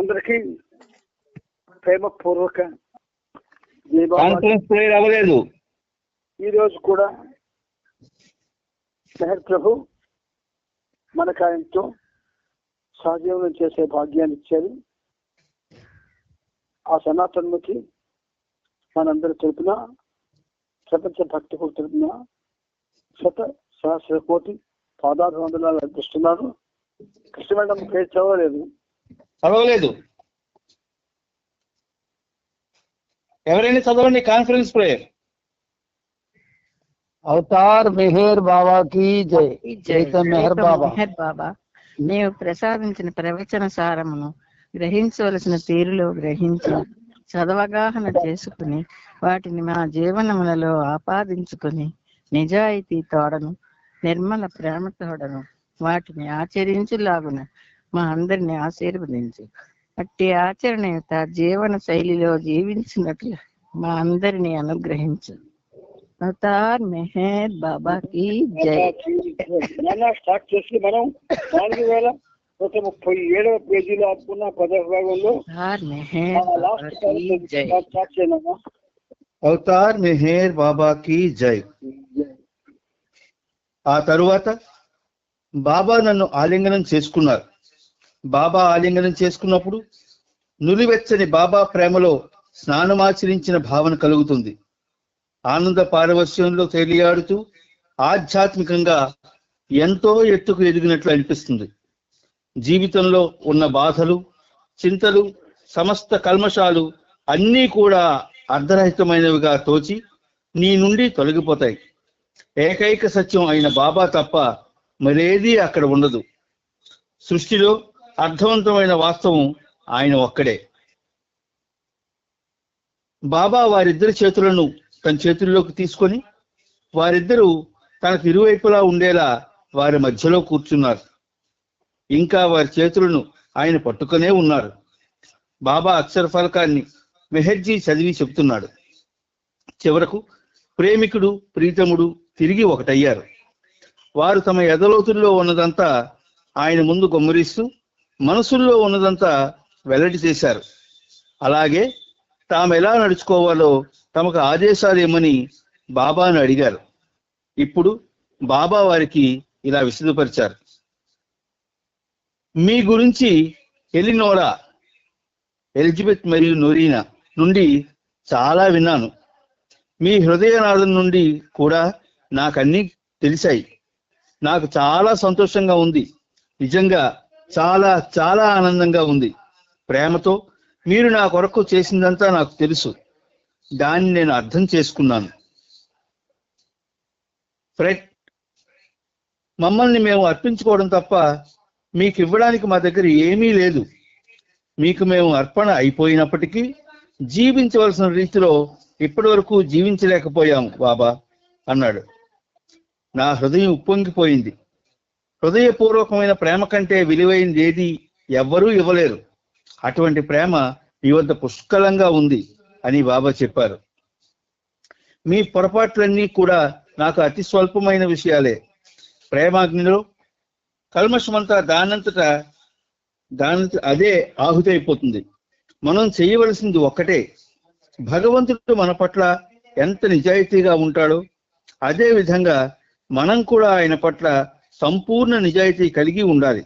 అందరికీ ప్రేమపూర్వక conference prayer అవ్వలేదు. ఈరోజు కూడా మెహర్ ప్రభు మనకు ఆయనతో సహజీవనం చేసే భాగ్యాన్ని ఇచ్చారు. ఆ సనాతనముకి మనందరి తరపున, ప్రపంచ భక్తుల తరపున శత సహస్ర కోటి పాదాభివందనాలు అర్పిస్తున్నాను. కృష్ణ మేడం పేరు చదవలేదు. చదవలేదు. ఎవరైనా చదవండి కాన్ఫరెన్స్ ప్రేయర్. అవతార్ మెహర్ బాబా की జై. మెహర్ బాబా నీవు ప్రసాదించిన ప్రవచన సారమును గ్రహించవలసిన తీరులో గ్రహించి చదవగాహన చేసుకుని వాటిని మా జీవనములలో ఆపాదించుకుని నిజాయితీ తోడను నిర్మల ప్రేమ తోడను వాటిని ఆచరించులాగున మా అందరిని ఆశీర్వదించు. అట్టి ఆచరణయుత జీవన శైలిలో జీవించినట్లు మా అందరిని అనుగ్రహించు. అవతార్ మెహర్ బాబా की జై. స్టార్ట్ చేసి మనం 4137వ పేజీలో ఆపుకున్న 10వ భాగంలో స్టార్ట్ చేయమా. అవతార్ మెహర్ బాబా की జై. ఆ తరువాత బాబా నన్ను ఆలింగనం చేసుకున్నారు. బాబా ఆలింగనం చేసుకున్నప్పుడు నులివెచ్చని బాబా ప్రేమలో స్నానమాచరించిన భావన కలుగుతుంది. ఆనంద పారవస్యంలో తేలియాడుతూ ఆధ్యాత్మికంగా ఎంతో ఎత్తుకు ఎదిగినట్లు అనిపిస్తుంది. జీవితంలో ఉన్న బాధలు, చింతలు, సమస్త కల్మషాలు అన్నీ కూడా అర్ధరహితమైనవిగా తోచి నీ నుండి తొలగిపోతాయి. ఏకైక సత్యం అయిన బాబా తప్ప మరేదీ అక్కడ ఉండదు. సృష్టిలో అర్థవంతమైన వాస్తవం ఆయన ఒక్కడే. బాబా వారిద్దరి చేతులను తన చేతుల్లోకి తీసుకొని వారిద్దరూ తనకు ఇరువైపులా ఉండేలా వారి మధ్యలో కూర్చున్నారు. ఇంకా వారి చేతులను ఆయన పట్టుకునే ఉన్నారు. బాబా అక్షర ఫలకాన్ని మెహర్జీ చదివి చెప్తున్నాడు. చివరకు ప్రేమికుడు, ప్రీతముడు తిరిగి ఒకటయ్యారు. వారు తమ ఎదలోతుల్లో ఉన్నదంతా ఆయన ముందు గొమ్మరిస్తూ మనసుల్లో ఉన్నదంతా వెల్లడి చేశారు. అలాగే తాము ఎలా నడుచుకోవాలో తమకు ఆదేశాలు ఏమని బాబాను అడిగారు. ఇప్పుడు బాబా వారికి ఇలా విశదపరిచారు. మీ గురించి ఎలినోరా, ఎలిజబెత్ మరియు నోరీనా నుండి చాలా విన్నాను. మీ హృదయనాదం నుండి కూడా నాకన్నీ తెలిసాయి. నాకు చాలా సంతోషంగా ఉంది. నిజంగా చాలా చాలా ఆనందంగా ఉంది. ప్రేమతో మీరు నా కొరకు చేసిందంతా నాకు తెలుసు. దాన్ని నేను అర్థం చేసుకున్నాను. ఫ్రెడ్, మమ్మల్ని మేము అర్పించుకోవడం తప్ప మీకు ఇవ్వడానికి మా దగ్గర ఏమీ లేదు. మీకు మేము అర్పణ అయిపోయినప్పటికీ జీవించవలసిన రీతిలో ఇప్పటి వరకు జీవించలేకపోయాము బాబా అన్నాడు. నా హృదయం ఉప్పొంగిపోయింది. హృదయపూర్వకమైన ప్రేమ కంటే విలువైనది ఏది ఎవ్వరూ ఇవ్వలేరు. అటువంటి ప్రేమ మీ వద్ద పుష్కలంగా ఉంది అని బాబా చెప్పారు. మీ పొరపాట్లన్నీ కూడా నాకు అతి స్వల్పమైన విషయాలే. ప్రేమాగ్నిలో కల్మషమంతా దానంతట అదే ఆహుతైపోతుంది. మనం చేయవలసింది ఒక్కటే. భగవంతుడు మన పట్ల ఎంత నిజాయితీగా ఉంటాడో అదే విధంగా మనం కూడా ఆయన పట్ల సంపూర్ణ నిజాయితీ కలిగి ఉండాలి.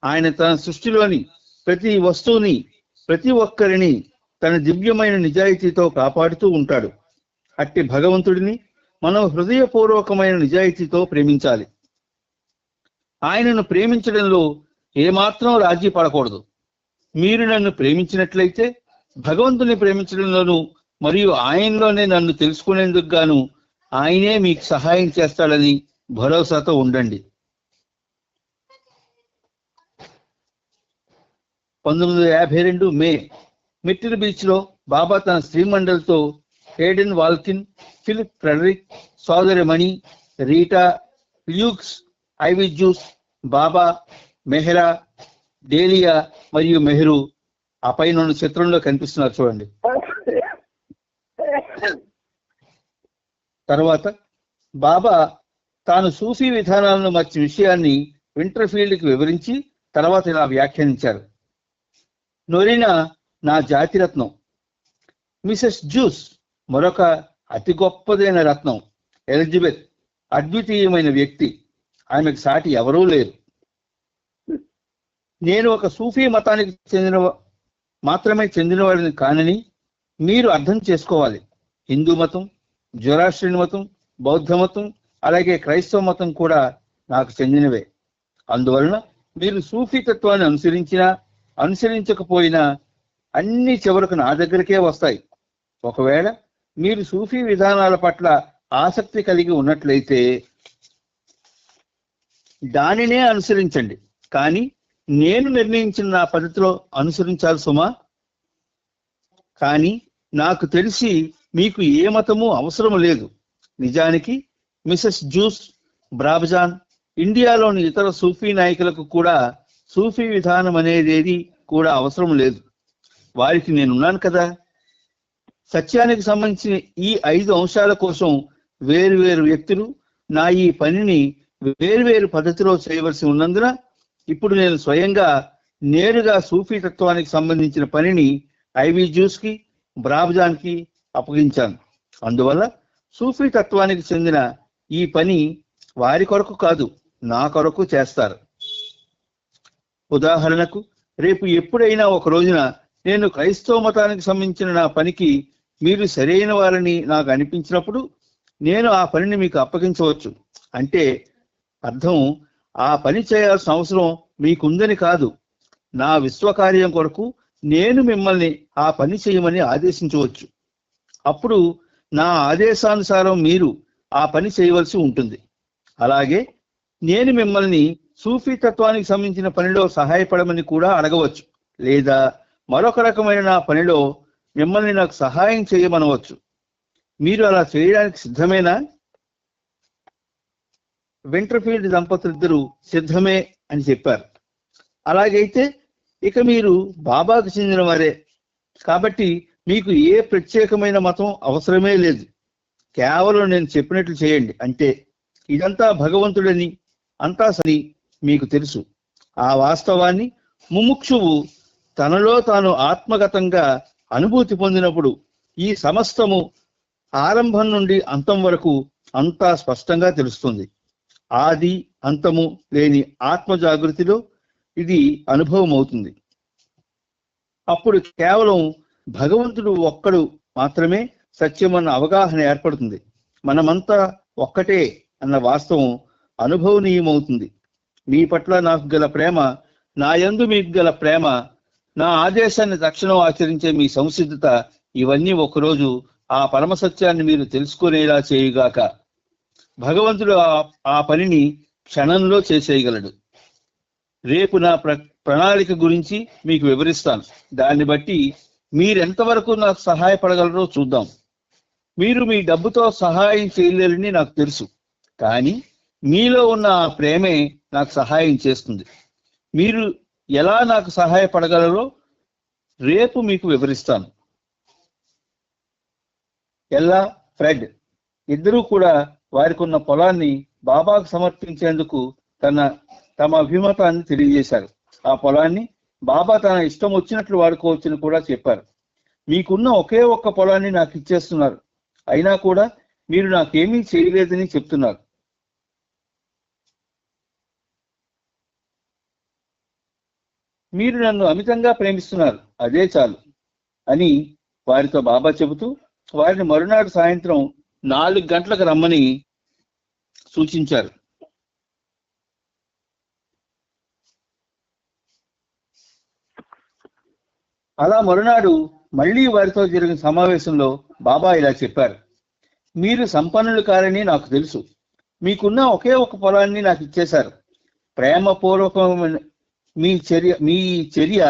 ఆయన తన సృష్టిలోని ప్రతి వస్తువుని, ప్రతి ఒక్కరిని తన దివ్యమైన నిజాయితీతో కాపాడుతూ ఉంటాడు. అట్టి భగవంతుడిని మనం హృదయపూర్వకమైన నిజాయితీతో ప్రేమించాలి. ఆయనను ప్రేమించడంలో ఏమాత్రం రాజీ పడకూడదు. మీరు నన్ను ప్రేమించినట్లయితే భగవంతుని ప్రేమించడంలోనూ మరియు ఆయనలోనే నన్ను తెలుసుకునేందుకు గాను ఆయనే మీకు సహాయం చేస్తాడని భరోసాతో ఉండండి. 1952 మే మిట్టిల్ బీచ్ లో బాబా తన శ్రీమండలితో హేడెన్ వాల్కిన్, ఫిలిప్ ఫ్రెడరిక్, సోదరి మణి, రీటా, ల్యూక్స్, ఐవి జ్యూస్, బాబా, మెహ్రా, డేలియా మరియు మెహ్రూ ఆ పైన చిత్రంలో కనిపిస్తున్నారు చూడండి. తర్వాత బాబా తాను సూఫీ విధానాలను మార్చిన విషయాన్ని వింటర్ఫీల్డ్కి వివరించి తర్వాత ఇలా వ్యాఖ్యానించారు. నొరీనా నా జాతిరత్నం, మిసెస్ జ్యూస్ మరొక అతి గొప్పదైన రత్నం, ఎలిజబెత్ అద్వితీయమైన వ్యక్తి, ఆమెకు సాటి ఎవరూ లేరు. నేను ఒక సూఫీ మతానికి మాత్రమే చెందినవాడిని కానని మీరు అర్థం చేసుకోవాలి. హిందూ మతం, జొరాస్ట్రియన్ మతం, బౌద్ధ మతం, అలాగే క్రైస్తవ మతం కూడా నాకు చెందినవే. అందువలన మీరు సూఫీ తత్వాన్ని అనుసరించినా అనుసరించకపోయినా అన్ని చివరకు నా దగ్గరికే వస్తాయి. ఒకవేళ మీరు సూఫీ విధానాల పట్ల ఆసక్తి కలిగి ఉన్నట్లయితే దానినే అనుసరించండి, కానీ నేను నిర్ణయించిన నా పద్ధతిలో అనుసరించాలి సుమా. కానీ నాకు తెలిసి మీకు ఏ మతము అవసరం లేదు. నిజానికి మిసెస్ జ్యూస్, బ్రాబ్జాన్, ఇండియాలోని ఇతర సూఫీ నాయకులకు కూడా సూఫీ విధానం అనేది కూడా అవసరం లేదు. వారికి నేనున్నాను కదా. సత్యానికి సంబంధించిన ఈ 5 అంశాల కోసం వేరు వ్యక్తులు నా ఈ పనిని వేరు పద్ధతిలో చేయవలసి ఉన్నందున ఇప్పుడు నేను స్వయంగా నేరుగా సూఫీ తత్వానికి సంబంధించిన పనిని ఐవి జ్యూస్ కి, బ్రాబ్జాన్ కి అప్పగించాను. అందువల్ల సూఫీ తత్వానికి చెందిన ఈ పని వారి కొరకు కాదు, నా కొరకు చేస్తారు. ఉదాహరణకు, రేపు ఎప్పుడైనా ఒక రోజున నేను క్రైస్తవ మతానికి సంబంధించిన నా పనికి మీరు సరైన వారని నాకు అనిపించినప్పుడు నేను ఆ పనిని మీకు అప్పగించవచ్చు. అంటే అర్థం, ఆ పని చేయాల్సిన అవసరం మీకుందని కాదు. నా విశ్వకార్యం కొరకు నేను మిమ్మల్ని ఆ పని చేయమని ఆదేశించవచ్చు. అప్పుడు నా ఆదేశానుసారం మీరు ఆ పని చేయవలసి ఉంటుంది. అలాగే నేను మిమ్మల్ని సూఫీ తత్వానికి సంబంధించిన పనిలో సహాయపడమని కూడా అడగవచ్చు, లేదా మరొక రకమైన నా పనిలో మిమ్మల్ని నాకు సహాయం చేయమనవచ్చు. మీరు అలా చేయడానికి సిద్ధమేనా? వెంట్రఫీల్డ్ దంపతులిద్దరూ సిద్ధమే అని చెప్పారు. అలాగైతే ఇక మీరు బాబాకు చెందిన వారే కాబట్టి మీకు ఏ ప్రత్యేకమైన మతం అవసరమే లేదు. కేవలం నేను చెప్పినట్లు చేయండి అంటే. ఇదంతా భగవంతుడని, అంతా సరి మీకు తెలుసు. ఆ వాస్తవాన్ని ముముక్షువు తనలో తాను ఆత్మగతంగా అనుభూతి పొందినప్పుడు ఈ సమస్తము ఆరంభం నుండి అంతం వరకు అంతా స్పష్టంగా తెలుస్తుంది. ఆది అంతము లేని ఆత్మ జాగృతిలో ఇది అనుభవం అవుతుంది. అప్పుడు కేవలం భగవంతుడు ఒక్కడు మాత్రమే సత్యమన్న అవగాహన ఏర్పడుతుంది. మనమంతా ఒక్కటే అన్న వాస్తవం అనుభవనీయమవుతుంది. మీ పట్ల నాకు గల ప్రేమ, నా యందు మీకు గల ప్రేమ, నా ఆదేశాన్ని తక్షణం ఆచరించే మీ సంసిద్ధత, ఇవన్నీ ఒకరోజు ఆ పరమ సత్యాన్ని మీరు తెలుసుకునేలా చేయుగాక. భగవంతుడు ఆ పనిని క్షణంలో చేసేయగలడు. రేపు నా ప్రణాళిక గురించి మీకు వివరిస్తాను. దాన్ని బట్టి మీరెంతవరకు నాకు సహాయపడగలరో చూద్దాం. మీరు మీ డబ్బుతో సహాయం చేయలేరని నాకు తెలుసు, కానీ మీలో ఉన్న ఆ ప్రేమే నాకు సహాయం చేస్తుంది. మీరు ఎలా నాకు సహాయపడగలరో రేపు మీకు వివరిస్తాను. ఎల్లా, ఫ్రెడ్ ఇద్దరూ కూడా వారికి ఉన్న పొలాన్ని బాబాకు సమర్పించేందుకు తమ అభిమతాన్ని తెలియజేశారు. ఆ పొలాన్ని బాబా తన ఇష్టం వచ్చినట్లు వాడుకోవచ్చని కూడా చెప్పారు. మీకున్న ఒకే ఒక్క పొలాన్ని నాకు ఇచ్చేస్తున్నారు, అయినా కూడా మీరు నాకేమీ చేయలేదని చెప్తున్నారు. మీరు నన్ను అమితంగా ప్రేమిస్తున్నారు, అదే చాలు అని వారితో బాబా చెబుతూ వారిని మరునాడు సాయంత్రం 4 గంటలకు రమ్మని సూచించారు. అలా మరునాడు మళ్లీ వారితో జరిగిన సమావేశంలో బాబా ఇలా చెప్పారు. మీరు సంపన్నులు కారని నాకు తెలుసు. మీకున్న ఒకే ఒక పొలాన్ని నాకు ఇచ్చేశారు. ప్రేమపూర్వకమైన మీ చర్య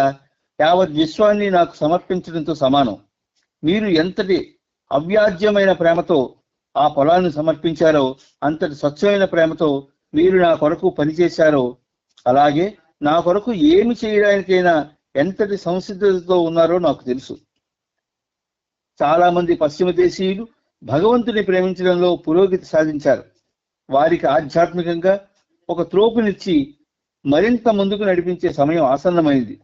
యావత్ విశ్వాన్ని నాకు సమర్పించడంతో సమానం. మీరు ఎంతటి అవ్యాజ్యమైన ప్రేమతో ఆ పొలాన్ని సమర్పించారో, అంతటి స్వచ్ఛమైన ప్రేమతో మీరు నా కొరకు పనిచేశారో, అలాగే నా కొరకు ఏమి చేయడానికైనా ఎంతటి సంసిద్ధతతో ఉన్నారో నాకు తెలుసు. చాలా మంది పశ్చిమ దేశీయులు భగవంతుని ప్రేమించడంలో పురోగతి సాధించారు. వారికి ఆధ్యాత్మికంగా ఒక త్రోపునిచ్చి మరింత ముందుకు నడిపించే సమయం ఆసన్నమైంది.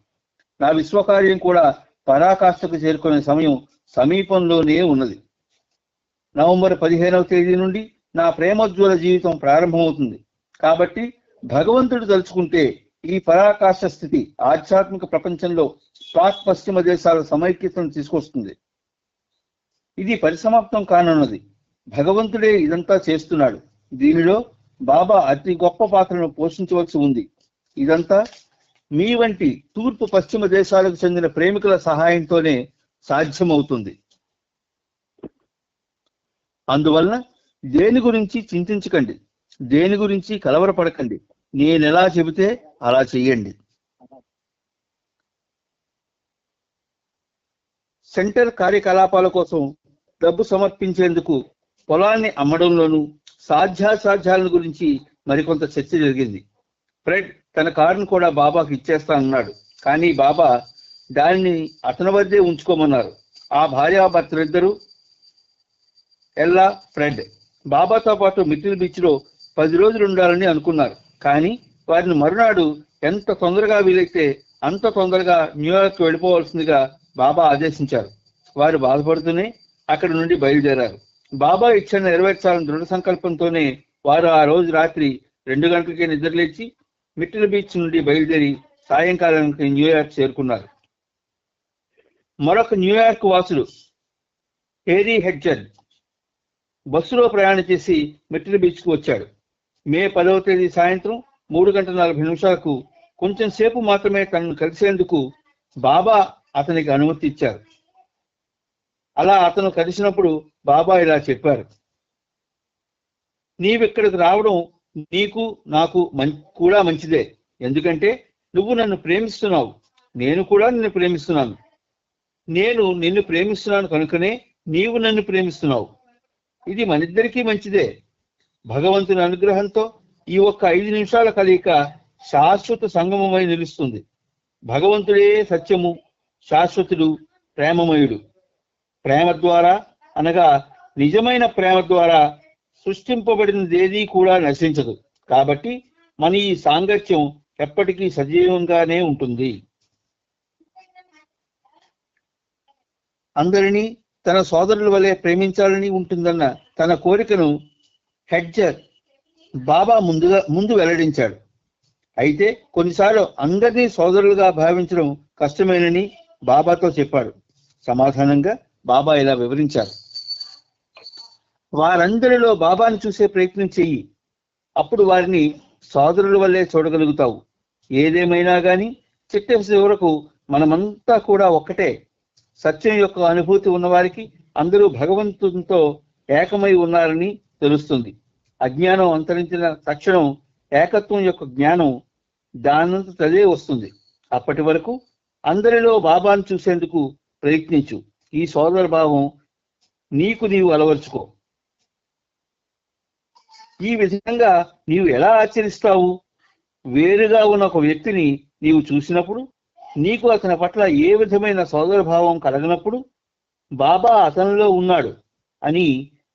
నా విశ్వకార్యం కూడా పరాకాష్ఠకు చేరుకునే సమయం సమీపంలోనే ఉన్నది. నవంబర్ 15వ తేదీ నుండి నా ప్రేమోజ్వల జీవితం ప్రారంభమవుతుంది. కాబట్టి భగవంతుడు తలుచుకుంటే ఈ పరాకాష్ఠ స్థితి ఆధ్యాత్మిక ప్రపంచంలో పాక్ పశ్చిమ దేశాల సమైక్యతను తీసుకొస్తుంది. ఇది పరిసమాప్తం కానున్నది. భగవంతుడే ఇదంతా చేస్తున్నాడు. దీనిలో బాబా అతి గొప్ప పాత్రను పోషించవలసి ఉంది. ఇదంతా మీ వంటి తూర్పు పశ్చిమ దేశాలకు చెందిన ప్రేమికుల సహాయంతోనే సాధ్యమవుతుంది. అందువలన దేని గురించి చింతించకండి, దేని గురించి కలవరపడకండి. నేనెలా చెబితే అలా చెయ్యండి. సెంటర్ కార్యకలాపాల కోసం డబ్బు సమర్పించేందుకు పొలాన్ని అమ్మడంలోనూ సాధ్యాసాధ్యాల గురించి మరికొంత చర్చ జరిగింది. ఫ్రెడ్ తన కారును కూడా బాబాకు ఇచ్చేస్తానన్నాడు. కానీ బాబా దానిని అతని వద్దే ఉంచుకోమన్నారు. ఆ భార్యాభర్తలిద్దరూ ఎల్లా, ఫ్రెడ్ బాబాతో పాటు మిటిల్ బీచ్ లో 10 రోజులు ఉండాలని అనుకున్నారు. కానీ వారిని మరునాడు ఎంత తొందరగా వీలైతే అంత తొందరగా న్యూయార్క్ వెళ్ళిపోవాల్సిందిగా బాబా ఆదేశించారు. వారు బాధపడుతూనే అక్కడి నుండి బయలుదేరారు. బాబా ఇచ్చిన నెరవేర్చాలని దృఢ సంకల్పంతోనే వారు ఆ రోజు రాత్రి 2 గంటలకే నిద్రలేచి మిటిల్ బీచ్ నుండి బయలుదేరి సాయంకాలానికి న్యూయార్క్ చేరుకున్నారు. మరొక న్యూయార్క్ వాసుడు హేరీ హెడ్జర్ బస్సులో ప్రయాణం చేసి మిటిల్ బీచ్ కు వచ్చాడు. మే 10వ తేదీ సాయంత్రం 3:40 కొంచెం సేపు మాత్రమే తనను కలిసేందుకు బాబా అతనికి అనుమతి ఇచ్చారు. అలా అతను కలిసినప్పుడు బాబా ఇలా చెప్పారు: నీవిక్కడికి రావడం నీకు నాకు కూడా మంచిదే. ఎందుకంటే నువ్వు నన్ను ప్రేమిస్తున్నావు, నేను కూడా నిన్ను ప్రేమిస్తున్నాను. నేను నిన్ను ప్రేమిస్తున్నాను కనుకనే నీవు నన్ను ప్రేమిస్తున్నావు. ఇది మనిద్దరికీ మంచిదే. భగవంతుని అనుగ్రహంతో ఈ ఒక్క 5 నిమిషాల కలయిక శాశ్వత సంగమమై నిలుస్తుంది. భగవంతుడే సత్యము, శాశ్వతుడు, ప్రేమమయుడు. ప్రేమ ద్వారా అనగా నిజమైన ప్రేమ ద్వారా సృష్టింపబడినదేదీ కూడా నశించదు. కాబట్టి మన ఈ సాంగత్యం ఎప్పటికీ సజీవంగానే ఉంటుంది. అందరినీ తన సోదరుల వలె ప్రేమించాలని ఉంటుందన్న తన కోరికను హెడ్జర్ బాబా ముందు వెల్లడించాడు. అయితే కొన్నిసార్లు అందరినీ సోదరులుగా భావించడం కష్టమేనని బాబాతో చెప్పాడు. సమాధానంగా బాబా ఇలా వివరించారు: వారందరిలో బాబాను చూసే ప్రయత్నం చెయ్యి. అప్పుడు వారిని సోదరుల వల్లే చూడగలుగుతావు. ఏదేమైనా గాని చిట్ట చివరకు మనమంతా కూడా ఒక్కటే. సత్యం యొక్క అనుభూతి ఉన్నవారికి అందరూ భగవంతునితో ఏకమై ఉన్నారని తెలుస్తుంది. అజ్ఞానం అంతరించిన తక్షణం ఏకత్వం యొక్క జ్ఞానం దానంతదే వస్తుంది. అప్పటి వరకు అందరిలో బాబాను చూసేందుకు ప్రయత్నించు. ఈ సోదర భావం నీకు నీవు అలవర్చుకో. ఈ విధంగా నీవు ఎలా ఆచరిస్తావు? వేరుగా ఉన్న ఒక వ్యక్తిని నీవు చూసినప్పుడు, నీకు అతని పట్ల ఏ విధమైన సోదర భావం కలగనప్పుడు బాబా అతనిలో ఉన్నాడు అని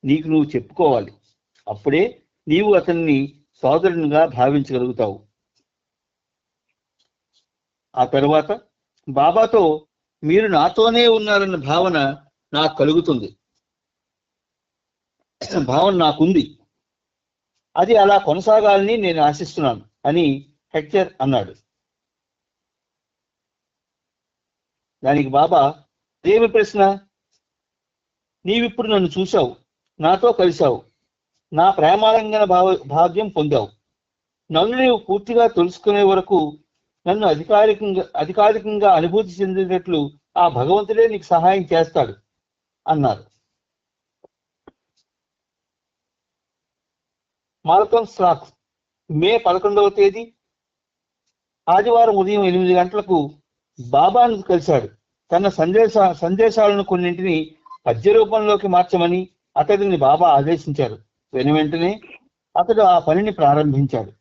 నీకు నువ్వు చెప్పుకోవాలి. అప్పుడే నీవు అతన్ని సోదరునిగా భావించగలుగుతావు. ఆ తర్వాత బాబాతో మీరు నాతోనే ఉన్నారన్న భావన నాకు కలుగుతుంది. భావన నాకుంది. అది అలా కొనసాగాలని నేను ఆశిస్తున్నాను అని హెడ్జర్ అన్నాడు. దానికి బాబా, ఏమి ప్రశ్న? నీవిప్పుడు నన్ను చూశావు, నాతో కలిశావు, నా ప్రేమాలంగన భాగ్యం పొందావు. నన్ను నీవు పూర్తిగా తెలుసుకునే వరకు నన్ను అధికారికంగా అనుభూతి చెందినట్లు ఆ భగవంతుడే నీకు సహాయం చేస్తాడు అన్నారు. మారథాన్ స్లాక్స్ మే 11వ తేదీ ఆదివారం ఉదయం 8 గంటలకు బాబాను కలిశాడు. తన సందేశాలను కొన్నింటిని పద్య రూపంలోకి మార్చమని అతడిని బాబా ఆదేశించారు. వెనువెంటనే అతడు ఆ పనిని ప్రారంభించాడు.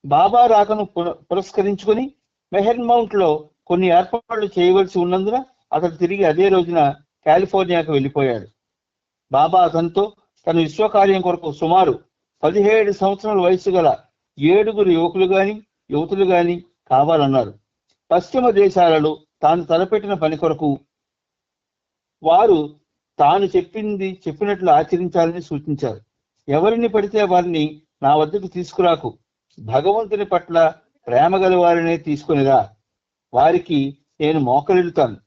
బాబా రాకను పురస్కరించుకొని మెహర్ మౌంట్ లో కొన్ని ఏర్పాట్లు చేయవలసి ఉన్నందున అతడు తిరిగి అదే రోజున కాలిఫోర్నియాకు వెళ్ళిపోయాడు. బాబా అతనితో తన విశ్వకార్యం కొరకు సుమారు 17 సంవత్సరాల వయసు గల 7 యువకులు గాని యువతులు గాని కావాలన్నారు. పశ్చిమ దేశాలలో తాను తలపెట్టిన పని కొరకు వారు తాను చెప్పినట్లు ఆచరించాలని సూచించారు. ఎవరిని పడితే వారిని నా వద్దకు తీసుకురాకు, భగవంతుని పట్ల ప్రేమ గల వారినే తీసుకునిరా, వారికి నేను మోకరిల్లుతాను,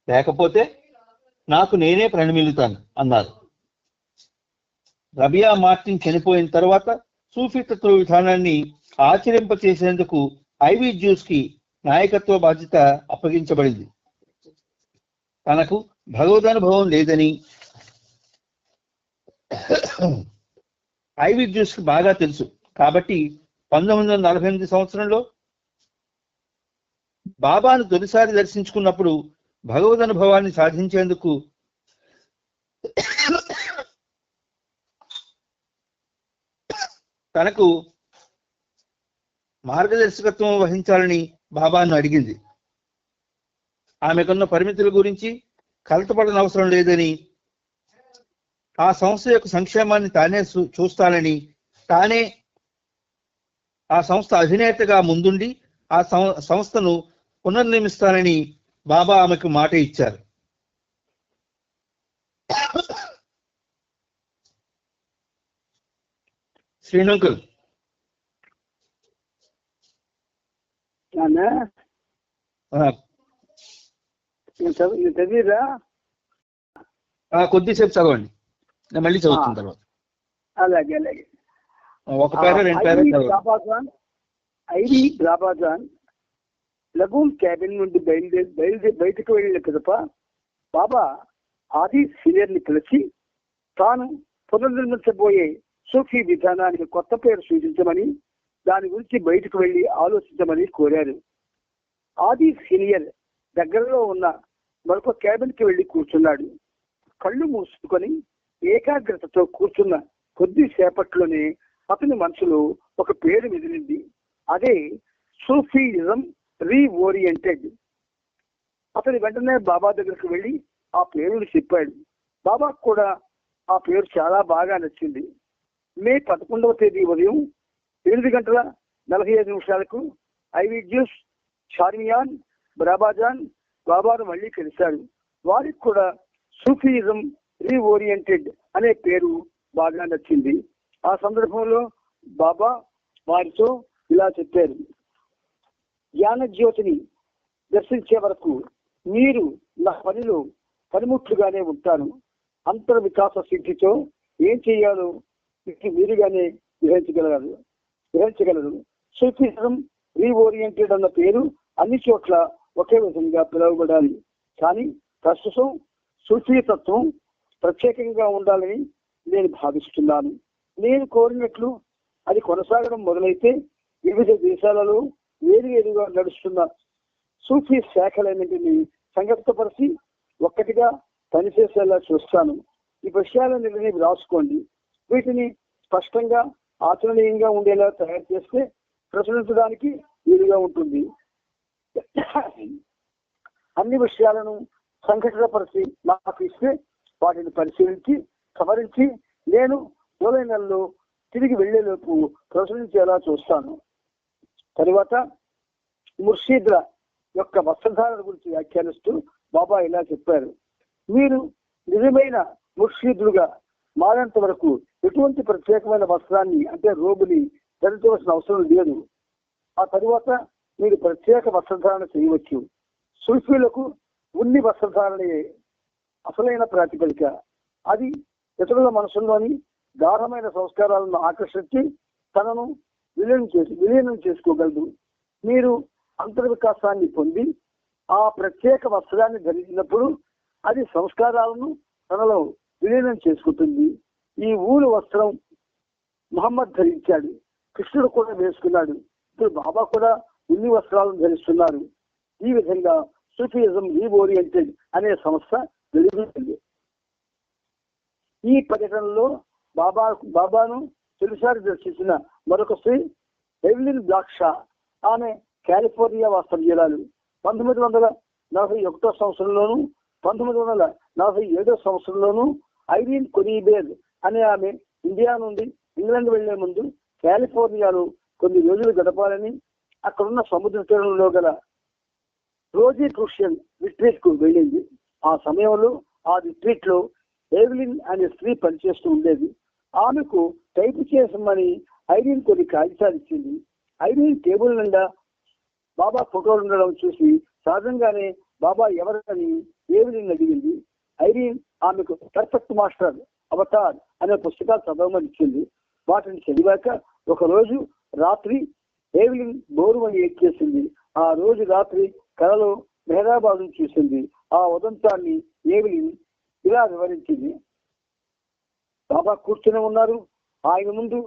లేకపోతే నాకు నేనే ప్రణమిల్లుతాను అన్నారు. రబియా మార్టిన్ చనిపోయిన తర్వాత సూఫీ తత్వ విధానాన్ని ఆచరింపచేసేందుకు ఐవీ జ్యూస్ కి నాయకత్వ బాధ్యత అప్పగించబడింది. తనకు భగవదనుభవం లేదని ఐవీ జ్యూస్ కి బాగా తెలుసు. కాబట్టి 1948 సంవత్సరంలో బాబాను తొలిసారి దర్శించుకున్నప్పుడు భగవదనుభవాన్ని సాధించేందుకు తనకు మార్గదర్శకత్వం వహించాలని బాబాను అడిగింది. ఆమెకున్న పరిమితుల గురించి కలతపడనవసరం లేదని, ఆ సంస్థ యొక్క సంక్షేమాన్ని తానే చూస్తానని, తానే ఆ సంస్థ అధినేతగా ముందుండి ఆ సంస్థను పునర్నిర్మిస్తానని బాబా ఆమెకు మాట ఇచ్చారు. శ్రీలంకల్ చదివిరా? కొద్దిసేపు చదవండి, నేను మళ్ళీ చదువుతున్న తర్వాత. అలాగే అలాగే. ఒక పేర రెండు పేర ఐవి రాబాజాన్ లగూన్ క్యాబిన్ నుండి బయటకు వెళ్ళిన పిదప బాబా ఆది సీనియర్ ని కలిసి తాను పునర్నిర్మించబోయే సూఫీ విధానానికి కొత్త పేరు సూచించమని, దాని గురించి బయటకు వెళ్లి ఆలోచించమని కోరారు. ఆది సీనియర్ దగ్గరలో ఉన్న మరొక క్యాబిన్ కి వెళ్లి కూర్చున్నాడు. కళ్ళు మూసుకొని ఏకాగ్రతతో కూర్చున్న కొద్దిసేపట్లోనే అతని మనసులో ఒక పేరు మెదిలింది. అదే సూఫీయిజం రీఓరియంటెడ్. అతని వెంటనే బాబా దగ్గరకు వెళ్లి ఆ పేరుని చెప్పాడు. బాబాకు కూడా ఆ పేరు చాలా బాగా నచ్చింది. మే 11వ తేదీ ఉదయం 8:45 ఐవీ జ్యూస్, షార్మియాన్, బ్రాబాజాన్ బాబాను మళ్ళీ కలిశాడు. వారికి కూడా సూఫీయిజం రీఓరియంటెడ్ అనే పేరు బాగా నచ్చింది. ఆ సందర్భంలో బాబా వారితో ఇలా చెప్పారు: జ్ఞాన జ్యోతిని దర్శించే వరకు మీరు నా పనిలో పనిముట్లుగానే ఉంటాను. అంతర్వికాస సిద్ధితో ఏం చేయాలో మీరుగానే గ్రహించగలరు. సూఫీయిజం రీఓరియంటెడ్ అన్న పేరు అన్ని చోట్ల ఒకే విధంగా పిలువబడాలి. కానీ ప్రస్తుతం సూఫీ తత్వం ప్రత్యేకంగా ఉండాలని నేను భావిస్తున్నాను. నేను కోరినట్లు అది కొనసాగడం మొదలైతే వివిధ దేశాలలో వేరువేరుగా నడుస్తున్న సూఫీ శాఖలన్నింటినీ సంఘటితపరిచి ఒక్కటిగా పనిచేసేలా చూస్తాను. ఈ విషయాలన్నింటినీ రాసుకోండి. వీటిని స్పష్టంగా ఆచరణీయంగా ఉండేలా తయారు చేస్తే ప్రచురించడానికి వీలుగా ఉంటుంది. అన్ని విషయాలను సంఘటితపరిచి నాకు ఇస్తే వాటిని పరిశీలించి సవరించి నేను జూలై నెలలో తిరిగి వెళ్లేలోపు ప్రచురించేలా చూస్తాను. తరువాత ముర్షీద్ల యొక్క వస్త్రధారణ గురించి వ్యాఖ్యానిస్తూ బాబా ఇలా చెప్పారు: మీరు నిజమైన ముర్షీదులుగా మారేంత వరకు ఎటువంటి ప్రత్యేకమైన వస్త్రాన్ని అంటే రోబుని ధరించవలసిన అవసరం లేదు. ఆ తరువాత మీరు ప్రత్యేక వస్త్రధారణ చేయవచ్చు. సూఫీలకు ఉన్ని వస్త్రధారణయే అసలైన ప్రాతిపదిక. అది ఇతరుల మనసుల్లోని గాఢమైన సంస్కారాలను ఆకర్షించి తనను విలీనం చేసుకోగలదు. మీరు అంతర్వికాసాన్ని పొంది ఆ ప్రత్యేక వస్త్రాన్ని ధరించినప్పుడు అది సంస్కారాలను తనలో విలీనం చేసుకుంటుంది. ఈ ఊరు వస్త్రం మహమ్మద్ ధరించాడు, కృష్ణుడు కూడా వేసుకున్నాడు. ఇప్పుడు బాబా కూడా ఉన్ని వస్త్రాలను ధరిస్తున్నారు. ఈ విధంగా సూఫీయిజం రీఓరియంటెడ్ అనే సంస్థ వెలుగుతుంది. ఈ పర్యటనలో బాబాను తొలిసారి దర్శించిన మరొక స్త్రీ ఎవ్లిన్ బ్లాక్ షా. ఆమె కాలిఫోర్నియా వాస్తవ్యురాలు. 1941 సంవత్సరంలోను 1947 సంవత్సరంలోను ఐరీన్ కొనీబేర్ అనే ఆమె ఇండియా నుండి ఇంగ్లాండ్ వెళ్లే ముందు కాలిఫోర్నియాలో కొన్ని రోజులు గడపాలని అక్కడున్న సముద్ర తీరంలో గల రోజీ క్రూషియన్ రిట్రీట్ కు వెళ్ళింది. ఆ సమయంలో ఆ రిట్రీట్ లో ఎవెలిన్ అనే స్త్రీ పనిచేస్తూ ఉండేది. ఆమెకు టైప్ చేసమని ఐరిన్ కొన్ని కాగితాలు ఇచ్చింది. ఐరిన్ టేబుల్ నిండా బాబా ఫోటోలు ఉండడం చూసి సహజంగానే బాబా ఎవరని ఎవెలిన్ అడిగింది. ఐరిన్ ఆమెకు పర్ఫెక్ట్ మాస్టర్ అవతార్ అనే పుస్తకాలు చదవమని ఇచ్చింది. వాటిని చదివాక ఒకరోజు రాత్రి ఎవెలిన్ బోరుమని ఏడ్చేసింది. ఆ రోజు రాత్రి కలలో మెహరాబాద్ చూసింది. ఆ ఉదంతాన్ని ఎవెలిన్ ఇలా వివరించింది. బాబా కూర్చుని ఉన్నారు. ఆయన ముందు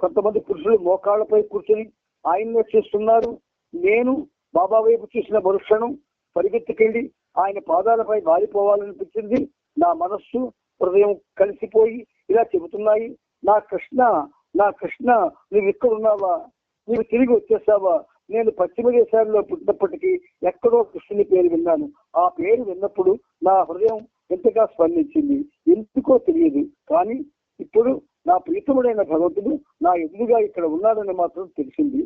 కొంతమంది పురుషులు మోకాళ్లపై కూర్చొని ఆయన్నే చూస్తున్నారు. నేను బాబా వైపు చూసిన మరుక్షణం పరిగెత్తుకెళ్ళి ఆయన పాదాలపై వాలిపోవాలనిపించింది. నా మనస్సు హృదయం కలిసిపోయి ఇలా చెబుతున్నాయి, నా కృష్ణ, నా కృష్ణ, నువ్వు ఇక్కడున్నావా? నువ్వు తిరిగి వచ్చేసావా? నేను పశ్చిమ దేశాల్లో పుట్టినప్పటికీ ఎక్కడో కృష్ణుని పేరు విన్నాను. ఆ పేరు విన్నప్పుడు నా హృదయం ఎంతగా స్పందించింది. ఎందుకో తెలియదు, కానీ ఇప్పుడు నా ప్రీతముడైన భగవంతుడు నా ఎదురుగా ఇక్కడ ఉన్నాడని మాత్రం తెలిసింది.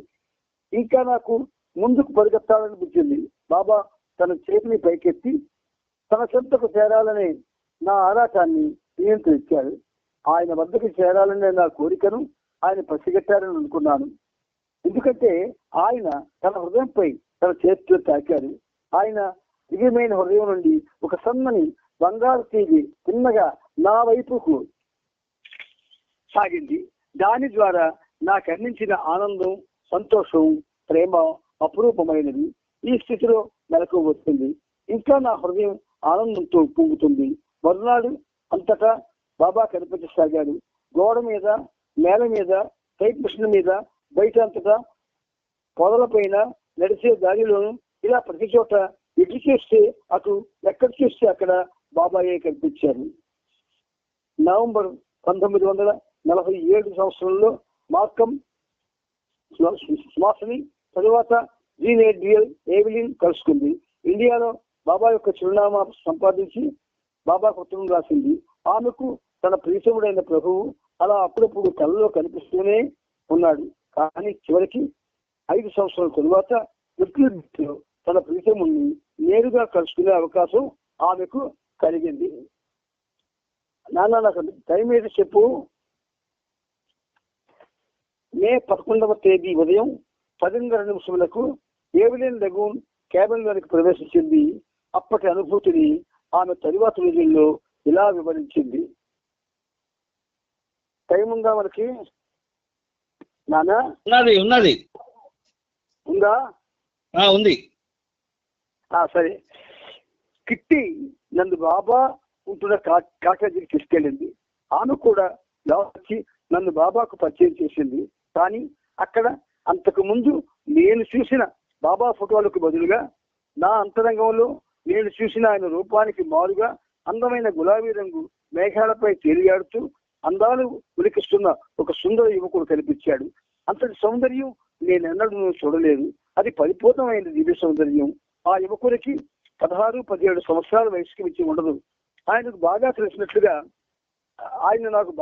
ఇంకా నాకు ముందుకు పరిగెత్తాలనిపించింది. బాబా తన చేతిని పైకెత్తి తన చెంతకు చేరాలనే నా ఆరాటాన్ని నియంత్రించాడు. ఆయన వద్దకు చేరాలనే నా కోరికను ఆయన పసిగట్టారని అనుకున్నాను. ఎందుకంటే ఆయన తన హృదయంపై తన చేతితో తాకారు. ఆయన దివ్యమైన హృదయం నుండి ఒక సన్నని బంగారు తీగి చిన్నగా నా వైపుకు సాగింది. దాని ద్వారా నాకు అందించిన ఆనందం, సంతోషం, ప్రేమ అపురూపమైనది. ఈ స్థితిలో మెలకు వస్తుంది. ఇంకా నా హృదయం ఆనందంతో పొంగుతుంది. మరునాడు అంతటా బాబా కనిపించసాగాడు. గోడ మీద, నేల మీద, టైప్ మిషన్ మీద, బయట అంతటా, పొదలపైన, నడిచే దారిలోను, ఇలా ప్రతి చోట ఎటు చూస్తే అటు, ఎక్కడ చూస్తే అక్కడ బాబాయే కనిపించారు. నవంబర్ 1947 సంవత్సరంలో మార్కం స్మాస్ని తరువాత జీన్ ఏడ్రియల్ ఎవెలిన్ కలుసుకుంది. ఇండియాలో బాబా యొక్క చిరునామా సంపాదించి బాబా ఉత్తరం రాసింది. ఆమెకు తన ప్రియతముడైన ప్రభువు అలా అప్పుడప్పుడు కళ్ళలో కనిపిస్తూనే ఉన్నాడు. కానీ చివరికి 5 సంవత్సరాల తరువాత రిట్రీట్లో తన ప్రియతముని నేరుగా కలుసుకునే అవకాశం ఆమెకు కలిగింది. నాన్న నాకు టైం ఏది చెప్పు. మే 11వ తేదీ ఉదయం 10:02 ఎవెలిన్ లగూన్ క్యాబిన్ లోనికి ప్రవేశించింది. అప్పటి అనుభూతిని ఆమె తరువాత రోజుల్లో ఇలా వివరించింది. టైం ఉందా మనకి నాన్న? ఉన్నది ఉందా? ఉంది. సరే. కిట్టి నన్ను బాబా ఉంటున్న కాటేజీకి తీసుకెళ్ళింది. ఆమె కూడా వచ్చి నన్ను బాబాకు పరిచయం చేసింది. కానీ అక్కడ అంతకు ముందు నేను చూసిన బాబా ఫోటోలకు బదులుగా నా అంతరంగంలో నేను చూసిన ఆయన రూపానికి మారుగా అందమైన గులాబీ రంగు మేఘాలపై తేలియాడుతూ అందాలు ఉలికిస్తున్న ఒక సుందర యువకుడు కనిపించాడు. అంతటి సౌందర్యం నేనెన్నడూ చూడలేదు. అది పరిపూర్ణమైన దివ్య సౌందర్యం. ఆ యువకుడికి 16-17 సంవత్సరాల వయసుకి మించి ఉండదు. ఆయన నాకు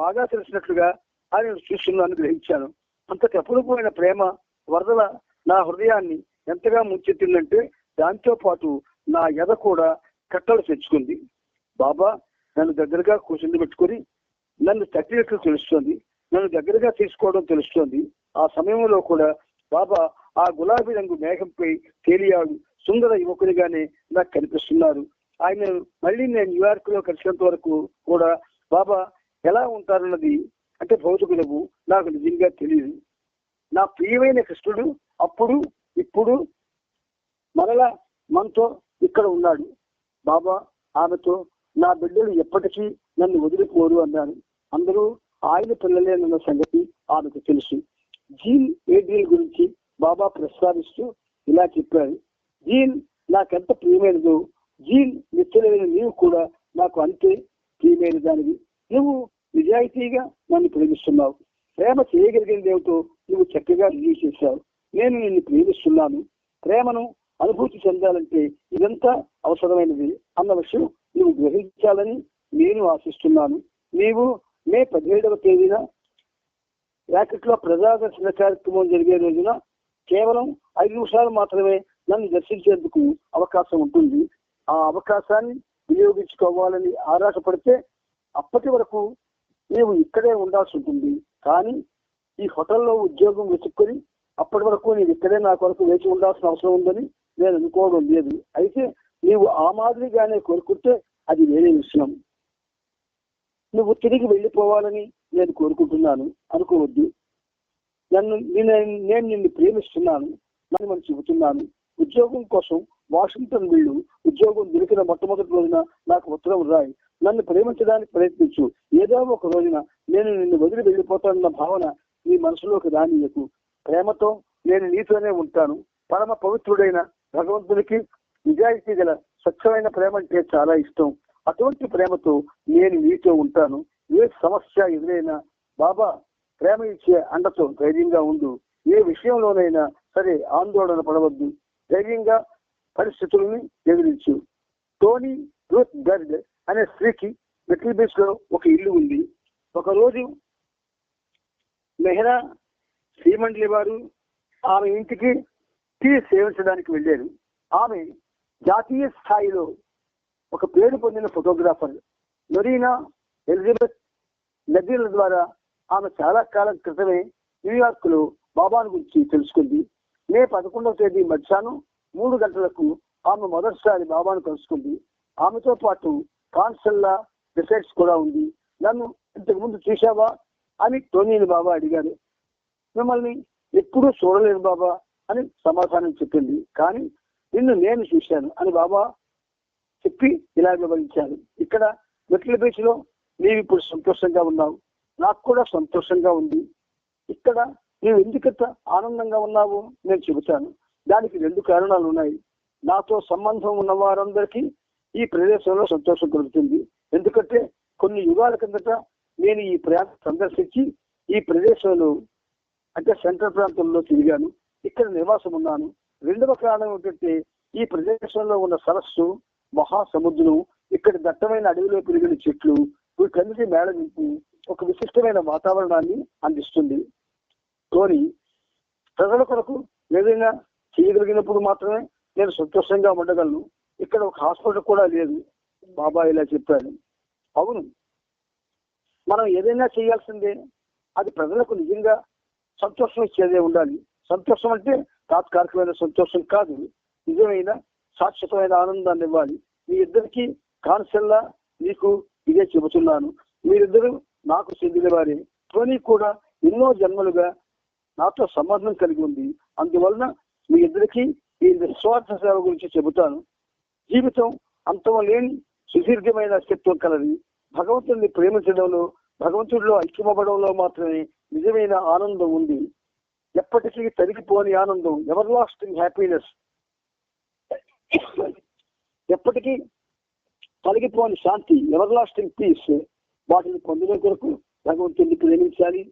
బాగా తెలిసినట్లుగా ఆయన చూస్తున్నాను, గ్రహించాను. అంతటి అపురూపమైన ప్రేమ వరదల నా హృదయాన్ని ఎంతగా ముంచెత్తిందంటే దాంతో పాటు నా ఎద కూడా కట్టలు తెచ్చుకుంది. బాబా నన్ను దగ్గరగా కూర్చుని పెట్టుకుని నన్ను తట్టినట్లు తెలుస్తోంది, నన్ను దగ్గరగా తీసుకోవడం తెలుస్తోంది. ఆ సమయంలో కూడా బాబా ఆ గులాబీ రంగు మేఘంపై తేలియాడు సుందర యువకునిగానే నాకు కనిపిస్తున్నారు. ఆయన మళ్ళీ నేను న్యూయార్క్ లో కలిసినంత వరకు కూడా బాబా ఎలా ఉంటారన్నది, అంటే భౌతికులకు, నాకు నిజంగా తెలియదు. నా ప్రియమైన కృష్ణుడు అప్పుడు ఇప్పుడు మరలా మనతో ఇక్కడ ఉన్నాడు. బాబా ఆమెతో నా బిడ్డలు ఎప్పటికీ నన్ను వదిలిపోరు అన్నాను. అందరూ ఆయన పిల్లలేనన్న సంగతి ఆమెకు తెలుసు. జీన్ ఏడ్రియల్ గురించి బాబా ప్రస్తావిస్తూ ఇలా చెప్పారు. జీన్ నాకెంత ప్రియమైనదో, జీన్ నిత్యమైన నీవు కూడా నాకు అంతే ప్రియమైన దానివి. నువ్వు నిజాయితీగా నన్ను ప్రేమిస్తున్నావు. ప్రేమ చేయగలిగింది ఏమిటో నువ్వు చక్కగా రిలీజ్ చేశావు. నేను నిన్ను ప్రేమిస్తున్నాను. ప్రేమను అనుభూతి చెందాలంటే ఇదంతా అవసరమైనది అన్న విషయం నువ్వు గ్రహించాలని నేను ఆశిస్తున్నాను. నీవు మే 17వ తేదీన బ్రాకెట్లో ప్రజాదర్శన కార్యక్రమం జరిగే రోజున కేవలం 5 నిమిషాలు మాత్రమే నన్ను దర్శించేందుకు అవకాశం ఉంటుంది. ఆ అవకాశాన్ని వినియోగించుకోవాలని ఆరాటపడితే అప్పటి వరకు నీవు ఇక్కడే ఉండాల్సి ఉంటుంది. కానీ ఈ హోటల్లో ఉద్యోగం వెతుక్కొని అప్పటి వరకు నీవు ఇక్కడే నా కొరకు వేచి ఉండాల్సిన అవసరం ఉందని నేను అనుకోవడం లేదు. అయితే నీవు ఆ మాదిరిగానే కోరుకుంటే అది వేరే విషయం. నువ్వు తిరిగి వెళ్ళిపోవాలని నేను కోరుకుంటున్నాను అనుకోవద్దు. నేను నిన్ను ప్రేమిస్తున్నాను అని చెబుతున్నాను. ఉద్యోగం కోసం వాషింగ్టన్ వెళ్ళు. ఉద్యోగం దొరికిన మొట్టమొదటి రోజున నాకు ఉత్తరం రాయి. నన్ను ప్రేమించడానికి ప్రయత్నించు. ఏదో ఒక రోజున నేను నిన్ను వదిలి వెళ్ళిపోతానన్న భావన నీ మనసులోకి రానియకు. ప్రేమతో నేను నీతోనే ఉంటాను. పరమ పవిత్రుడైన భగవంతునికి నిజాయితీ గల స్వచ్ఛమైన ప్రేమ అంటే చాలా ఇష్టం. అటువంటి ప్రేమతో నేను నీతో ఉంటాను. ఏ సమస్య ఎదురైనా బాబా ప్రేమ ఇచ్చే అండతో ధైర్యంగా ఉండు. ఏ విషయంలోనైనా సరే ఆందోళన పడవద్దు. ధైర్యంగా పరిస్థితుల్ని ఎదిరించు. టోనీ రూత్ బెర్గ్ అనే స్త్రీకి మెట్ల్ బీచ్ లో ఒక ఇల్లు ఉంది. ఒకరోజు మెహ్రా శ్రీమండలి వారు ఆమె ఇంటికి టీ సేవించడానికి వెళ్ళారు. ఆమె జాతీయ స్థాయిలో ఒక పేరు పొందిన ఫోటోగ్రాఫర్. నొరీనా ఎలిజబెత్ నదీల ద్వారా ఆమె చాలా కాలం క్రితమే న్యూయార్క్ లో బాబాను గురించి తెలుసుకుంది. మే 11వ తేదీ మధ్యాహ్నం 3 గంటలకు ఆమె మొదటిసారి బాబాను కలుసుకుంది. ఆమెతో పాటు కాన్సల్లా డిసైడ్స్ కూడా ఉంది. నన్ను ఇంతకు ముందు చూశావా అని టోనీని బాబా అడిగారు. మిమ్మల్ని ఎప్పుడూ చూడలేదు బాబా అని సమాధానం చెప్పింది. కానీ నిన్ను నేను చూశాను అని బాబా చెప్పి ఇలా వివరించారు. ఇక్కడ మెట్ల బీచ్ లో నీవు ఇప్పుడు సంతోషంగా ఉన్నావు. నాకు కూడా సంతోషంగా ఉంది. ఇక్కడ నీవు ఎందుకంత ఆనందంగా ఉన్నావు నేను చెబుతాను. దానికి 2 కారణాలు ఉన్నాయి. నాతో సంబంధం ఉన్న వారందరికీ ఈ ప్రదేశంలో సంతోషం కలుగుతుంది. ఎందుకంటే కొన్ని యుగాల కిందట నేను ఈ ప్రాంతం సందర్శించి ఈ ప్రదేశంలో అంటే సెంట్రల్ ప్రాంతంలో తిరిగాను. ఇక్కడ నివాసం ఉన్నాను. 2వ కారణం ఏంటంటే ఈ ప్రదేశంలో ఉన్న సరస్సు, మహాసముద్రం, ఇక్కడ దట్టమైన అడవిలో పెరిగిన చెట్లు, వీటన్నిటి మేళవింపు ఒక విశిష్టమైన వాతావరణాన్ని అందిస్తుంది. టోనీ ప్రజల కొరకు ఏదైనా చేయగలిగినప్పుడు మాత్రమే నేను సంతోషంగా ఉండగలను. ఇక్కడ ఒక హాస్పిటల్ కూడా లేదు. బాబా ఇలా చెప్పాడు. అవును, మనం ఏదైనా చేయాల్సిందే. అది ప్రజలకు నిజంగా సంతోషం ఇచ్చేదే ఉండాలి. సంతోషం అంటే తాత్కాలికమైన సంతోషం కాదు, నిజమైన శాశ్వతమైన ఆనందాన్ని ఇవ్వాలి. మీ ఇద్దరికి కాన్సల్లా నీకు ఇదే చెబుతున్నాను. మీరిద్దరూ నాకు చెందిన వారే. టోనీ కూడా ఎన్నో జన్మలుగా నాతో సంబంధం కలిగి ఉంది. అందువలన మీ ఇద్దరికి ఈ నిస్వార్థ సేవ గురించి చెబుతాను. జీవితం అంతం లేని సుదీర్ఘమైన అస్తిత్వం కలది. భగవంతుడిని ప్రేమించడంలో, భగవంతుడిలో ఐక్యమవ్వడంలో మాత్రమే నిజమైన ఆనందం ఉంది. ఎప్పటికీ తరిగిపోని ఆనందం, ఎవర్ లాస్టింగ్ హ్యాపీనెస్, ఎప్పటికీ తొలగిపోని శాంతి, ఎవర్ లాస్టింగ్ పీస్. వాటిని పొందడం కొరకు భగవంతుడిని ప్రేమించాలి,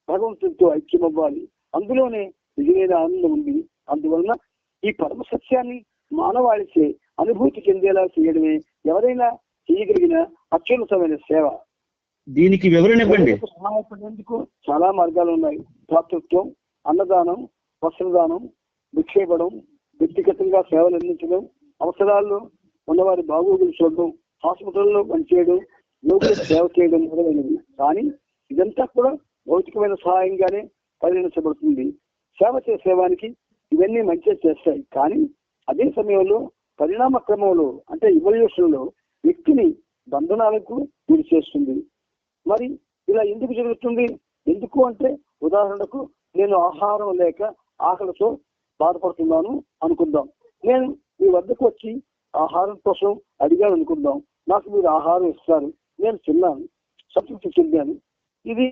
భగవంతుడితో ఐక్యమవ్వాలి. అందులోనే నిజమైన ఆనందం ఉంది. అందువలన ఈ పరమ సత్యాన్ని మానవాళిచే అనుభూతి చెందేలా చేయడమే ఎవరైనా చేయగలిగిన అత్యున్నతమైన సేవ. దీనికి వివరణ ఇవ్వండి. సహాయపడేందుకు చాలా మార్గాలు ఉన్నాయి. దాతృత్వం, అన్నదానం, వస్త్రదానం, విక్షేపడం, వ్యక్తిగతంగా సేవలు అందించడం, అవసరాల్లో ఉన్నవారి బాగోగులు చూడడం, హాస్పిటల్లో పనిచేయడం, యోగ్య సేవ చేయడం మొదలైనవి. కానీ ఇదంతా కూడా భౌతికమైన సహాయంగానే పరిగణించబడుతుంది. సేవ చేసేవానికి ఇవన్నీ మంచిగా చేస్తాయి. కానీ అదే సమయంలో పరిణామ క్రమంలో అంటే ఇవల్యూషన్ లో వ్యక్తిని బంధనాలకు గురి చేస్తుంది. మరి ఇలా ఎందుకు జరుగుతుంది? ఎందుకు అంటే ఉదాహరణకు నేను ఆహారం లేక ఆకలితో బాధపడుతున్నాను అనుకుందాం. నేను మీ వద్దకు వచ్చి ఆహారం కోసం అడిగాను అనుకుందాం. నాకు మీరు ఆహారం ఇస్తారు. నేను తిన్నాను, సంతృప్తి చెందాను. ఇది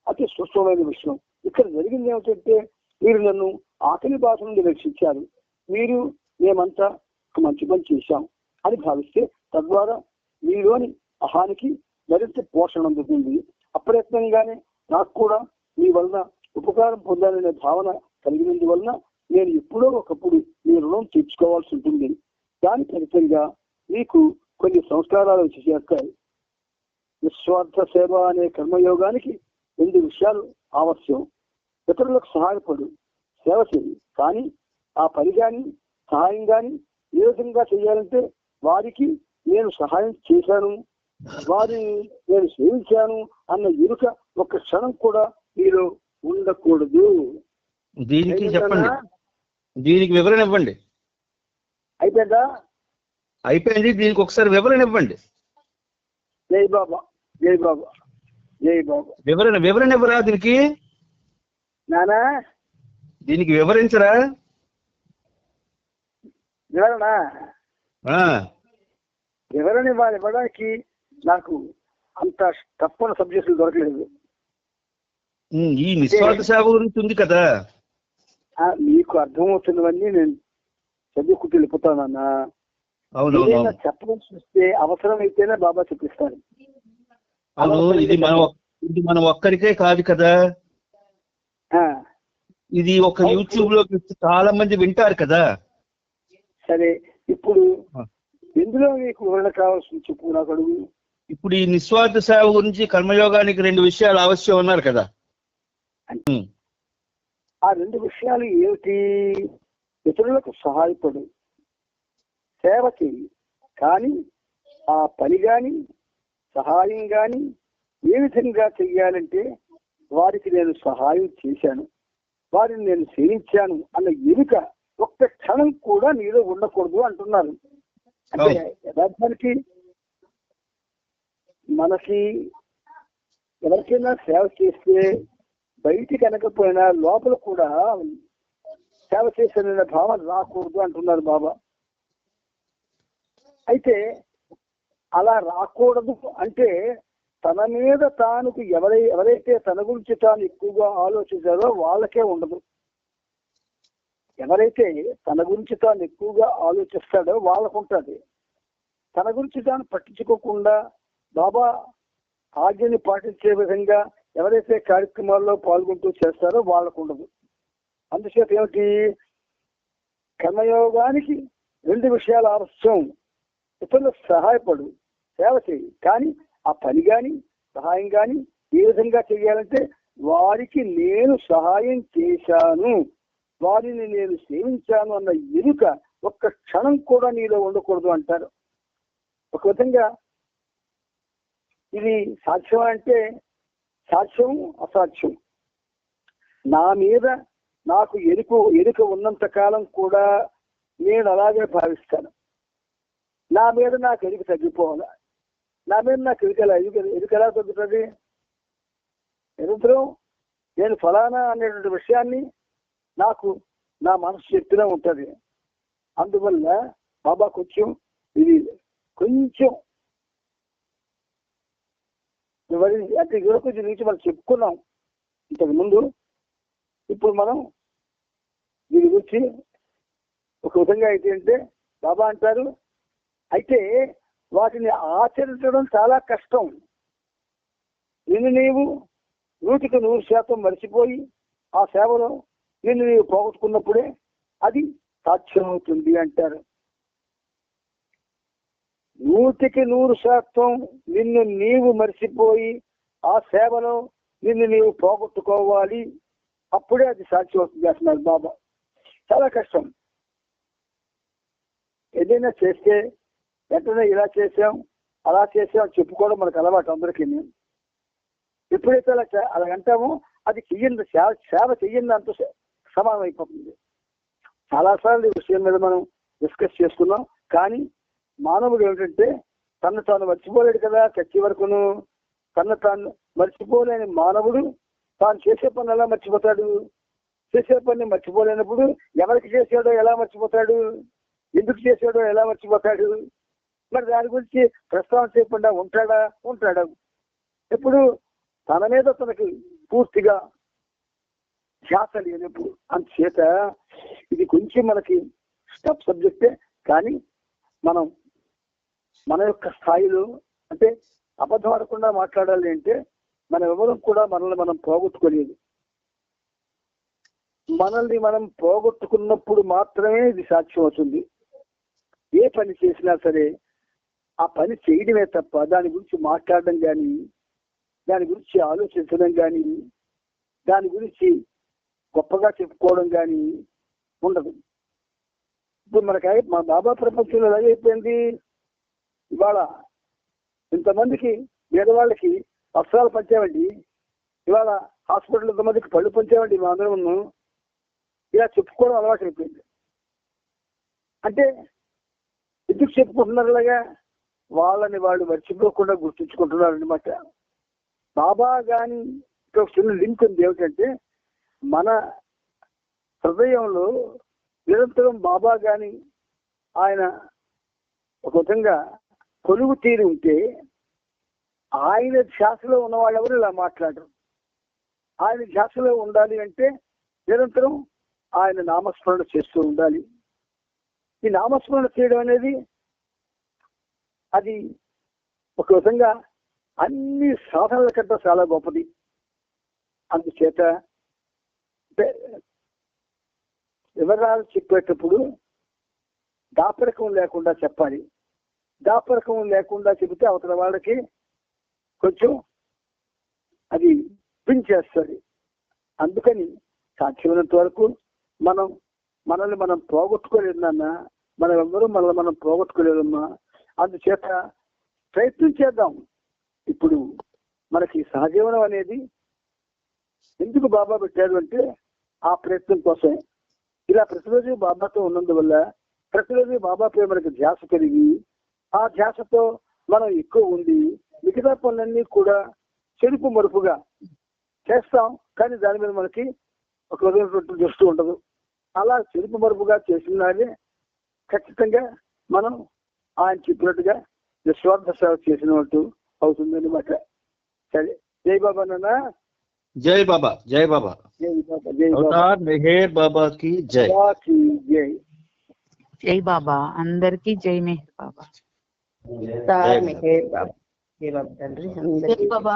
అతి సూక్ష్మమైన విషయం. ఇక్కడ జరిగింది ఏమిటంటే మీరు నన్ను ఆకలి బాధ నుండి రక్షించారు. మీరు మేమంతా ఒక మంచి పని చేశాం అని భావిస్తే తద్వారా మీలోని అహానికి మరింత పోషణ అందుతుంది. అప్రయత్నంగానే నాకు కూడా మీ వలన ఉపకారం పొందాలనే భావన కలిగినందువలన నేను ఎప్పుడో ఒకప్పుడు మీ రుణం తీర్చుకోవాల్సి ఉంటుంది. దాని ఫలితంగా మీకు కొన్ని సంస్కారాలు వచ్చి చేస్తాయి. నిస్వార్థ సేవ అనే కర్మయోగానికి 2 విషయాలు ఆవశ్యం. ఇతరులకు సహాయపడు, సేవ చేయి. కానీ ఆ పని కానీ సహాయం కానీ ఏ విధంగా చేయాలంటే వారికి నేను సహాయం చేశాను, వారిని నేను సేవించాను అన్న ఎరుక ఒక్క క్షణం కూడా మీలో ఉండకూడదు. దీనికి చెప్పండి, దీనికి వివరణ ఇవ్వండి. అయిపోయిందా? అయిపోయింది. దీనికి ఒకసారి వివరణ ఇవ్వండి. జై బాబా, జై బాబా, జై బాబా. వివరణ ఇవ్వరా దీనికి? నానా దీనికి వివరించరా? వివరణ ఇవ్వడానికి నాకు అంత తప్పని సబ్జెక్టులు దొరకలేదు. ఈ నిస్వార్థ సేవ గురించి ఉంది కదా. మీకు అర్థమవుతున్నవన్నీ నేను చదువుకుంటూ వెళ్ళిపోతానన్నా. అవును, చెప్పవలసి వస్తే అవసరమైతేనే బాబా చెప్పిస్తాను. అవును, ఇది మనం ఒక్కరికే కాదు కదా, ఇది ఒక యూట్యూబ్ లో చాలా మంది వింటారు కదా. సరే, ఇప్పుడు ఎందులో మీకు వివరణ కావాల్సి చెప్పు నాకు అడుగు. ఇప్పుడు ఈ నిస్వార్థ సేవ గురించి కర్మయోగానికి 2 విషయాలు అవశ్యం ఉన్నారు కదా. ఆ 2 విషయాలు ఏమిటి? ఇతరులకు సహాయపడు, సేవ చేయి. కానీ ఆ పని కానీ సహాయం కానీ ఏ విధంగా చెయ్యాలంటే వారికి నేను సహాయం చేశాను, వారిని నేను సేవించాను అన్న ఎరుక ఒక్క క్షణం కూడా నీలో ఉండకూడదు అంటున్నారు. అంటే యథార్థానికి మనకి ఎవరికైనా సేవ చేస్తే బయటికి అనకపోయినా లోపల కూడా సేవ చేసిన భావన రాకూడదు అంటున్నారు బాబా. అయితే అలా రాకూడదు అంటే తన మీద తానుకు ఎవరైతే తన గురించి తాను ఎక్కువగా ఆలోచించారో వాళ్ళకే ఉండదు. ఎవరైతే తన గురించి తాను ఎక్కువగా ఆలోచిస్తాడో వాళ్ళకు ఉంటుంది. తన గురించి తాను పట్టించుకోకుండా బాబా ఆజ్ఞని పాటించే విధంగా ఎవరైతే కార్యక్రమాల్లో పాల్గొంటూ చేస్తారో వాళ్ళకు ఉండదు. అందుచేత ఏమిటి? కర్మయోగానికి 2 విషయాలు అవసరం. ఇతరులకు సహాయపడు, సేవ చేయి. కానీ ఆ పని కానీ సహాయం కానీ ఏ విధంగా చేయాలంటే వారికి నేను సహాయం చేశాను, వారిని నేను సేవించాను అన్న ఎరుక ఒక్క క్షణం కూడా నీలో ఉండకూడదు అంటారు. ఒక విధంగా ఇది సాధ్యం అంటే సాధ్యం అసాధ్యం. నా మీద నాకు ఎరుక ఉన్నంత కాలం కూడా నేను అలాగే భావిస్తాను. నా మీద నాకు ఎరుక తగ్గిపోవాలి. నా మీద నాకు ఎరుక ఎలా తగ్గుతుంది? నిరంతరం నేను ఫలానా అనేటువంటి విషయాన్ని నాకు నా మనసు చెప్తూనే ఉంటుంది. అందువల్ల బాబా ఇది కొంచెం అంటే ఇదివరకు నుంచి మనం చెప్పుకున్నాం ఇంతకు ముందు. ఇప్పుడు మనం దీని గురించి ఒక విధంగా అయితే అంటే బాబా అంటారు, అయితే వాటిని ఆచరించడం చాలా కష్టం. నిన్ను నీవు 100% మర్చిపోయి ఆ సేవలో నిన్ను నీవు పోగొట్టుకున్నప్పుడే అది సాధ్యమవుతుంది అంటారు. 100% నిన్ను నీవు మర్చిపోయి ఆ సేవలో నిన్ను నీవు పోగొట్టుకోవాలి, అప్పుడే అది సాధ్యం అవుతుంది అంటున్నారు బాబా. చాలా కష్టం. ఏదైనా చేస్తే వెంటనే ఇలా చేసాం అలా చేసాం చెప్పుకోవడం మనకు అలవాటు అందరికీ. ఎప్పుడైతే అలా అంటామో అది చెయ్యండి, సేవ చెయ్యండి అంత సమానం అయిపోతుంది. చాలాసార్లు ఈ విషయం మీద మనం డిస్కస్ చేసుకున్నాం. కానీ మానవుడు ఏమిటంటే తను తాను మర్చిపోలేడు కదా. చచ్చి వరకును తను తాను మర్చిపోలేని మానవుడు తాను చేసే పని ఎలా మర్చిపోతాడు? చేసే పని మర్చిపోలేనప్పుడు ఎవరికి చేసాడో ఎలా మర్చిపోతాడు? ఎందుకు చేసాడో ఎలా మర్చిపోతాడు? మరి దాని గురించి ప్రస్తావన చేయకుండా ఉంటాడా? ఎప్పుడు తన మీద తనకి పూర్తిగా ధ్యాస లేనప్పుడు. అందుచేత ఇది కొంచెం మనకి స్టఫ్ సబ్జెక్టే. కానీ మనం మన యొక్క స్థాయిలో అంటే అబద్ధం ఆడకుండా మాట్లాడాలి అంటే మనం ఎవరు కూడా మనల్ని మనం పోగొట్టుకోలేదు. మనల్ని మనం పోగొట్టుకున్నప్పుడు మాత్రమే ఇది సాధ్యం అవుతుంది. ఏ పని చేసినా సరే ఆ పని చేయడమే తప్ప దాని గురించి మాట్లాడడం కానీ, దాని గురించి ఆలోచించడం కానీ, దాని గురించి గొప్పగా చెప్పుకోవడం కానీ ఉండదు. ఇప్పుడు మా బాబా ప్రపంచంలో ఎలాగైపోయింది, ఇవాళ ఇంతమందికి పేదవాళ్ళకి వస్త్రాలు పంచామండి, ఇవాళ హాస్పిటల్ ఇంతమందికి పళ్ళు పంచామండి, మా అందరం ఇలా చెప్పుకోవడం అలవాటు అయిపోయింది. అంటే ఎందుకు చెప్పుకుంటున్నారు ఇలాగా? వాళ్ళని వాళ్ళు మర్చిపోకుండా గుర్తుంచుకుంటున్నారు అనమాట. బాబా కానీ ఒక చిన్న లింక్ ఉంది. ఏమిటంటే మన హృదయంలో నిరంతరం బాబా కానీ ఆయన ఒక విధంగా కొలువు తీరి ఉంటే ఆయన ధ్యాసలో ఉన్న వాళ్ళెవరు ఇలా మాట్లాడరు. ఆయన ధ్యాసలో ఉండాలి అంటే నిరంతరం ఆయన నామస్మరణ చేస్తూ ఉండాలి. ఈ నామస్మరణ చేయడం అనేది అది ఒక విధంగా అన్ని సాధనల కంటే చాలా గొప్పది. అందుచేత వివరాలు చెప్పేటప్పుడు దాపరికం లేకుండా చెప్పాలి. దాపరికం లేకుండా చెబితే అవతల వాళ్ళకి కొంచెం అది పించేస్తుంది. అందుకని సాధ్యమైనంత వరకు మనల్ని మనం పోగొట్టుకోలేదు నాన్న, మనమెవరూ మనల్ని మనం పోగొట్టుకోలేదమ్మా. అందుచేత ప్రయత్నం చేద్దాం. ఇప్పుడు మనకి సహజీవనం అనేది ఎందుకు బాబా పెట్టారు అంటే ఆ ప్రయత్నం కోసమే. ఇలా ప్రతిరోజు బాబాతో ఉన్నందువల్ల ప్రతిరోజు బాబాపై మనకి ధ్యాస కలిగి ఆ ధ్యాసతో మనం ఎక్కువ ఉండి మిగతా పనులన్నీ కూడా చెరుపు మరుపుగా చేస్తాం. కానీ దాని మీద మనకి ఒక విధమైనటువంటి దృష్టి ఉండదు. అలా చెరుపు మరుపుగా చేసినారే ఖచ్చితంగా మనం ఆయన చెప్పినట్టుగా నిస్వార్థ సేవ చేసినట్టు అవుతుందన్నమాట. సరే, జై బాబా నాన్న. జై బాబా, జై బాబా, జై బాబా, జై బాబా, అవతార్ మెహర్ బాబా కి జై. జై. జై బాబా, అందరికీ జై మెహర్ బాబా. జై బాబా తండ్రి. జై బాబా.